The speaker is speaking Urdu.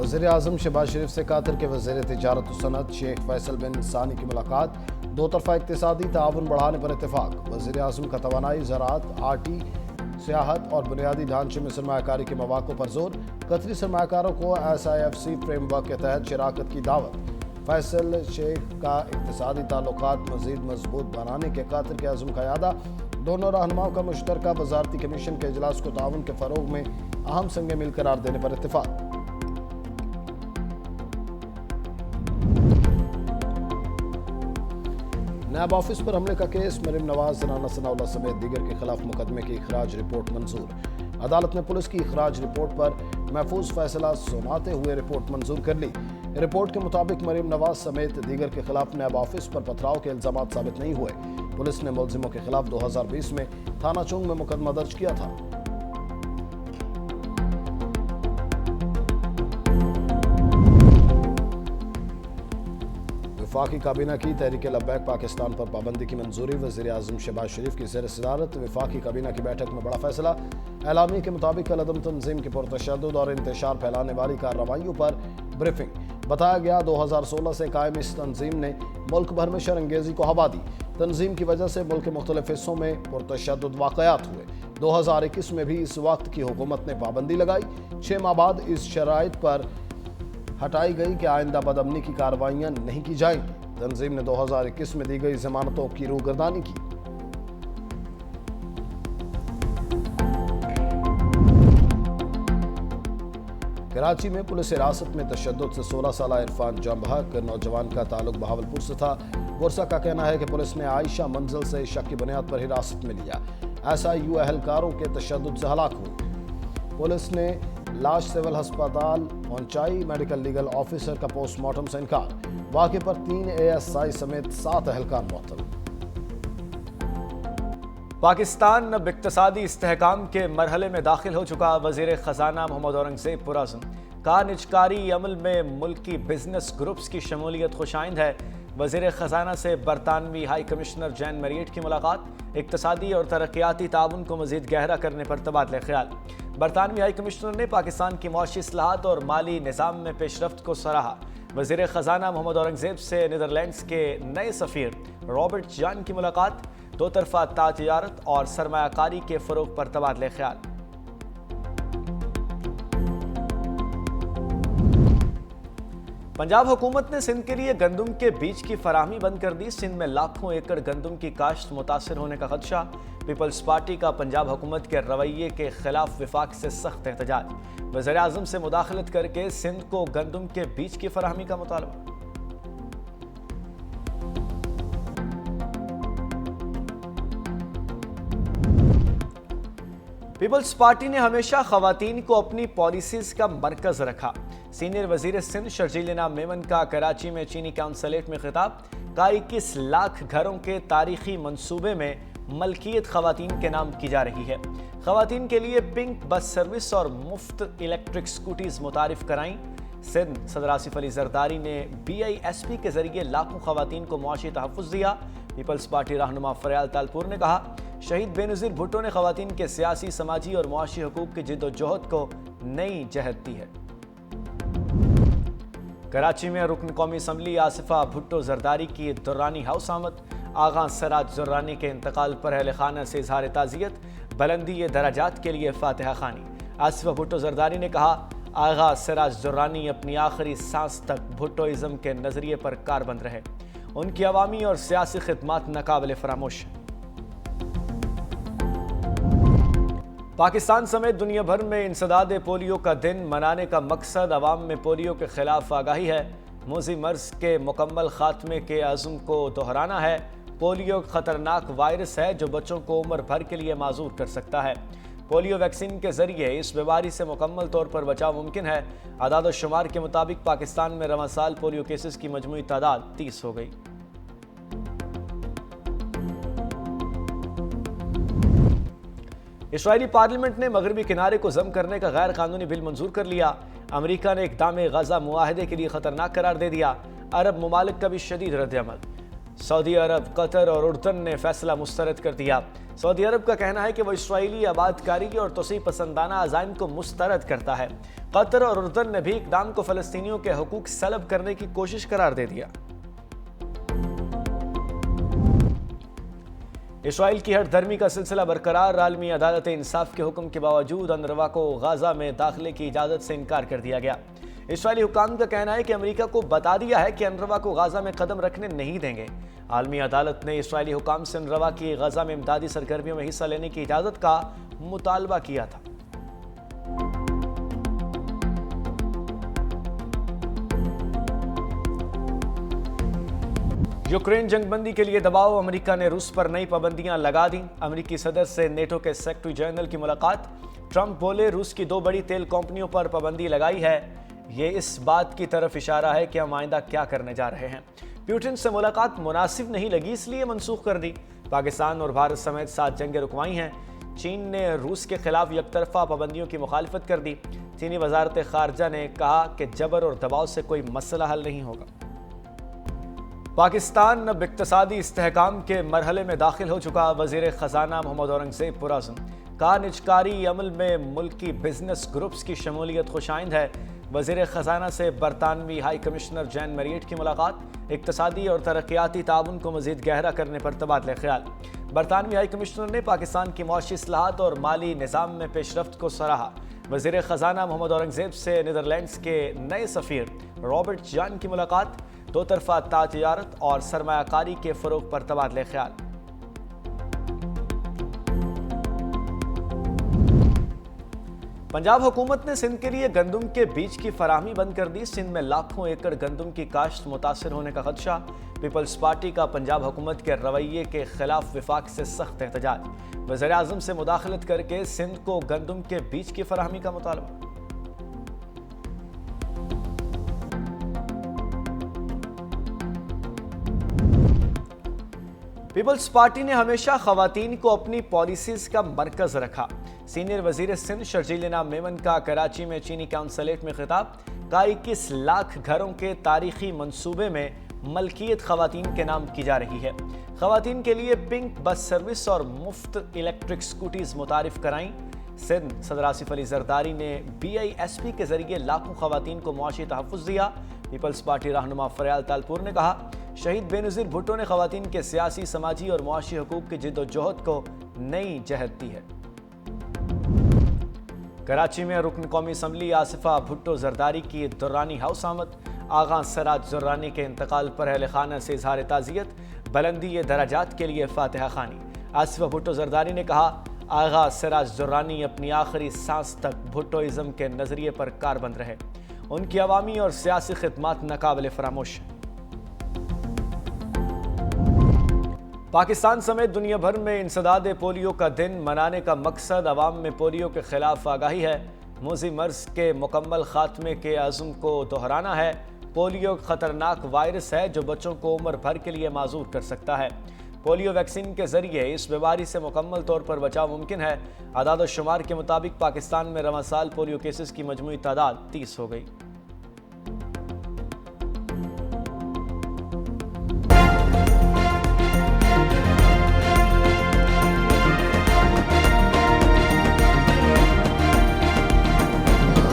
وزیر اعظم شہباز شریف سے قطر کے وزیر تجارت و صنعت شیخ فیصل بن ثانی کی ملاقات، دو طرفہ اقتصادی تعاون بڑھانے پر اتفاق۔ وزیر اعظم کا توانائی، زراعت، آٹی، سیاحت اور بنیادی ڈھانچے میں سرمایہ کاری کے مواقع پر زور۔ قطری سرمایہ کاروں کو SIFC فریم ورک کے تحت شراکت کی دعوت۔ فیصل شیخ کا اقتصادی تعلقات مزید مضبوط بنانے کے قطر کے عزم کا اعادہ۔ دونوں رہنماؤں کا مشترکہ وزارتی کمیشن کے اجلاس کو تعاون کے فروغ میں اہم سنگ میل قرار دینے پر اتفاق۔ نیب آفس پر حملے کا کیس، مریم نواز، رانا ثناء اللہ سمیت دیگر کے خلاف مقدمے کی اخراج رپورٹ منظور۔ عدالت نے پولیس کی اخراج رپورٹ پر محفوظ فیصلہ سناتے ہوئے رپورٹ منظور کر لی۔ رپورٹ کے مطابق مریم نواز سمیت دیگر کے خلاف نیب آفس پر پتھراؤ کے الزامات ثابت نہیں ہوئے۔ پولیس نے ملزموں کے خلاف 2020 میں تھانہ چونگ میں مقدمہ درج کیا تھا۔ وفاقی کابینہ کی تحریک لبیک پاکستان پر پابندی کی منظوری۔ وزیر اعظم شہباز شریف کی زیر صدارت وفاقی کابینہ کی بیٹھک میں بڑا فیصلہ۔ اعلامیے کے مطابق عدم تنظیم کی پرتشدد اور انتشار پھیلانے والی کارروائیوں پر بریفنگ۔ بتایا گیا 2016 سے قائم اس تنظیم نے ملک بھر میں شرانگیزی کو ہوا دی۔ تنظیم کی وجہ سے ملک کے مختلف حصوں میں پرتشدد واقعات ہوئے۔ 2021 میں بھی اس وقت کی حکومت نے پابندی لگائی۔ 6 ماہ بعد اس شرائط پر ہٹائی گئی کہ آئندہ بدامنی کی کارروائیاں نہیں کی جائیں۔ تنظیم نے 2021 میں دی گئی ضمانتوں کی روگردانی کی۔ کراچی میں پولیس حراست میں تشدد سے 16 سالہ عرفان جاں بحق، نوجوان کا تعلق بہاولپور سے تھا۔ ورثہ کا کہنا ہے کہ پولیس نے عائشہ منزل سے شک کی بنیاد پر حراست میں لیا۔ SIU اہلکاروں کے تشدد سے ہلاک ہوئی۔ پولیس نے لاش سول ہسپتال پہنچائی۔ میڈیکل لیگل آفیسر کا پوسٹ مارٹم سے انکار۔ واقعے پر 3 ASI سمیت 7 اہلکار معطل۔ پاکستان اب اقتصادی استحکام کے مرحلے میں داخل ہو چکا۔ وزیر خزانہ محمد اورنگزیب پرعزم۔ کار نجکاری عمل میں ملکی بزنس گروپس کی شمولیت خوش آئند ہے۔ وزیر خزانہ سے برطانوی ہائی کمشنر جین میریٹ کی ملاقات، اقتصادی اور ترقیاتی تعاون کو مزید گہرا کرنے پر تبادلہ خیال۔ برطانوی ہائی کمشنر نے پاکستان کی معاشی اصلاحات اور مالی نظام میں پیش رفت کو سراہا۔ وزیر خزانہ محمد اورنگزیب سے نیدرلینڈز کے نئے سفیر رابرٹ جان کی ملاقات، دو طرفہ تجارت اور سرمایہ کاری کے فروغ پر تبادلہ خیال۔ پنجاب حکومت نے سندھ کے لیے گندم کے بیج کی فراہمی بند کر دی۔ سندھ میں لاکھوں ایکڑ گندم کی کاشت متاثر ہونے کا خدشہ۔ پیپلز پارٹی کا پنجاب حکومت کے رویے کے خلاف وفاق سے سخت احتجاج۔ وزیر اعظم سے مداخلت کر کے سندھ کو گندم کے بیج کی فراہمی کا مطالبہ۔ پیپلز پارٹی نے ہمیشہ خواتین کو اپنی پالیسیز کا مرکز رکھا۔ سینئر وزیر سندھ شرجیل انعام میمن کا کراچی میں چینی کونسلیٹ میں خطاب۔ کہا 21 لاکھ گھروں کے تاریخی منصوبے میں ملکیت خواتین کے نام کی جا رہی ہے۔ خواتین کے لیے پنک بس سروس اور مفت الیکٹرک سکوٹیز متعارف کرائیں۔ سندھ صدر آصف علی زرداری نے BISP کے ذریعے لاکھوں خواتین کو معاشی تحفظ دیا۔ پیپلز پارٹی رہنما فریال تالپور نے کہا شہید بے نظیر بھٹو نے خواتین کے سیاسی، سماجی اور معاشی حقوق کی جد و جہد کو نئی جہت دی ہے۔ کراچی میں رکن قومی اسمبلی آصفہ بھٹو زرداری کی درانی ہاؤس آمد۔ آغا سراج زرانی کے انتقال پر اہل خانہ سے اظہار تعزیت، بلندی درجات کے لیے فاتحہ خوانی۔ آصفہ بھٹو زرداری نے کہا آغا سراج زرانی اپنی آخری سانس تک بھٹوازم کے نظریے پر کاربند رہے۔ ان کی عوامی اور سیاسی خدمات ناقابل فراموش ہیں۔ پاکستان سمیت دنیا بھر میں انسداد پولیو کا دن منانے کا مقصد عوام میں پولیو کے خلاف آگاہی ہے، موذی مرض کے مکمل خاتمے کے عزم کو دہرانا ہے۔ پولیو خطرناک وائرس ہے جو بچوں کو عمر بھر کے لیے معذور کر سکتا ہے۔ پولیو ویکسین کے ذریعے اس بیماری سے مکمل طور پر بچاؤ ممکن ہے۔ اعداد و شمار کے مطابق پاکستان میں رواں سال پولیو کیسز کی مجموعی تعداد 30 ہو گئی۔ اسرائیلی پارلیمنٹ نے مغربی کنارے کو ضم کرنے کا غیر قانونی بل منظور کر لیا۔ امریکہ نے اقدام غزہ معاہدے کے لیے خطرناک قرار دے دیا۔ عرب ممالک کا بھی شدید رد عمل۔ سعودی عرب، قطر اور اردن نے فیصلہ مسترد کر دیا۔ سعودی عرب کا کہنا ہے کہ وہ اسرائیلی آبادکاری اور توسیع پسندانہ عزائم کو مسترد کرتا ہے۔ قطر اور اردن نے بھی اقدام کو فلسطینیوں کے حقوق سلب کرنے کی کوشش قرار دے دیا۔ اسرائیل کی ہٹ دھرمی کا سلسلہ برقرار، عالمی عدالت انصاف کے حکم کے باوجود انروا کو غزہ میں داخلے کی اجازت سے انکار کر دیا گیا۔ اسرائیلی حکام کا کہنا ہے کہ امریکہ کو بتا دیا ہے کہ انروا کو غزہ میں قدم رکھنے نہیں دیں گے۔ عالمی عدالت نے اسرائیلی حکام سے انروا کی غزہ میں امدادی سرگرمیوں میں حصہ لینے کی اجازت کا مطالبہ کیا تھا۔ یوکرین جنگ بندی کے لیے دباؤ، امریکہ نے روس پر نئی پابندیاں لگا دیں۔ امریکی صدر سے نیٹو کے سیکرٹری جنرل کی ملاقات، ٹرمپ بولے روس کی 2 بڑی تیل کمپنیوں پر پابندی لگائی ہے، یہ اس بات کی طرف اشارہ ہے کہ ہم آئندہ کیا کرنے جا رہے ہیں۔ پیوٹن سے ملاقات مناسب نہیں لگی اس لیے منسوخ کر دی۔ پاکستان اور بھارت سمیت 7 جنگیں رکوائی ہیں۔ چین نے روس کے خلاف یک طرفہ پابندیوں کی مخالفت کر دی۔ چینی وزارت خارجہ نے کہا کہ جبر اور دباؤ سے کوئی مسئلہ حل نہیں ہوگا۔ پاکستان اب اقتصادی استحکام کے مرحلے میں داخل ہو چکا، وزیر خزانہ محمد اورنگزیب پرعزم۔ کہا نجکاری عمل میں ملکی بزنس گروپس کی شمولیت خوش آئند ہے۔ وزیر خزانہ سے برطانوی ہائی کمشنر جین میریٹ کی ملاقات، اقتصادی اور ترقیاتی تعاون کو مزید گہرا کرنے پر تبادلہ خیال۔ برطانوی ہائی کمشنر نے پاکستان کی معاشی اصلاحات اور مالی نظام میں پیش رفت کو سراہا۔ وزیر خزانہ محمد اورنگزیب سے نیدرلینڈز کے نئے سفیر رابرٹ جان کی ملاقات، 2 طرفہ تجارت اور سرمایہ کاری کے فروغ پر تبادلہ خیال۔ پنجاب حکومت نے سندھ کے لیے گندم کے بیج کی فراہمی بند کر دی۔ سندھ میں لاکھوں ایکڑ گندم کی کاشت متاثر ہونے کا خدشہ۔ پیپلز پارٹی کا پنجاب حکومت کے رویے کے خلاف وفاق سے سخت احتجاج۔ وزیر اعظم سے مداخلت کر کے سندھ کو گندم کے بیج کی فراہمی کا مطالبہ۔ پیپلز پارٹی نے ہمیشہ خواتین کو اپنی پالیسیز کا مرکز رکھا۔ سینئر وزیر سندھ شرجیل نام میمن کا کراچی میں چینی کونسلیٹ میں خطاب، کہا 21 لاکھ گھروں کے تاریخی منصوبے میں ملکیت خواتین کے نام کی جا رہی ہے۔ خواتین کے لیے پنک بس سروس اور مفت الیکٹرک سکوٹیز متعارف کرائیں۔ سندھ صدر آصف علی زرداری نے BISP کے ذریعے لاکھوں خواتین کو معاشی تحفظ دیا۔ پیپلز پارٹی رہنما فریال تالپور نے کہا شہید بے نظیر بھٹو نے خواتین کے سیاسی، سماجی اور معاشی حقوق کی جد و جہد کو نئی جہت دی ہے۔ کراچی میں رکن قومی اسمبلی آصفہ بھٹو زرداری کی درانی ہاؤس آمد۔ آغا سراج زرانی کے انتقال پر اہل خانہ سے اظہار تعزیت، بلندی درجات کے لیے فاتحہ خوانی۔ آصفہ بھٹو زرداری نے کہا آغا سراج زرانی اپنی آخری سانس تک بھٹوازم کے نظریے پر کاربند رہے، ان کی عوامی اور سیاسی خدمات ناقابل فراموش ہیں۔ پاکستان سمیت دنیا بھر میں انسداد پولیو کا دن منانے کا مقصد عوام میں پولیو کے خلاف آگاہی ہے، موذی مرض کے مکمل خاتمے کے عزم کو دہرانا ہے۔ پولیو خطرناک وائرس ہے جو بچوں کو عمر بھر کے لیے معذور کر سکتا ہے۔ پولیو ویکسین کے ذریعے اس بیماری سے مکمل طور پر بچاؤ ممکن ہے۔ اعداد و شمار کے مطابق پاکستان میں رواں سال پولیو کیسز کی مجموعی تعداد 30 ہو گئی۔